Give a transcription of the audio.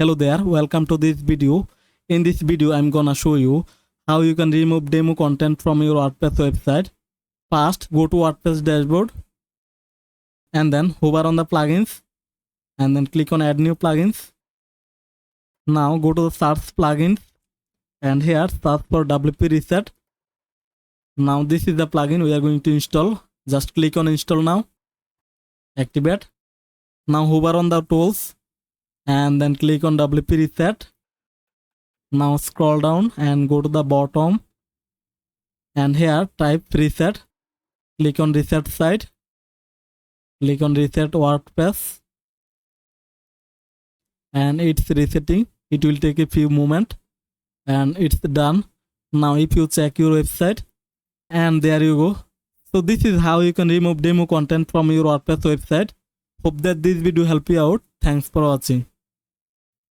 Hello there, welcome to this video. In this video I'm gonna show you how you can remove demo content from your WordPress website. First, go to WordPress dashboard and then hover on the plugins and then click on add new plugins. Now go to the search plugins and here search for WP reset. Now this is the plugin we are going to install. Just click on install now. Activate. Now hover on the tools and then click on WP reset. Now scroll down and go to the bottom and here type reset. Click on reset site. Click on reset WordPress and it's resetting. It will take a few moments and it's done. Now if you check your website and there you go. So this is how you can remove demo content from your WordPress website. Hope that this video helped you out. Thanks for watching.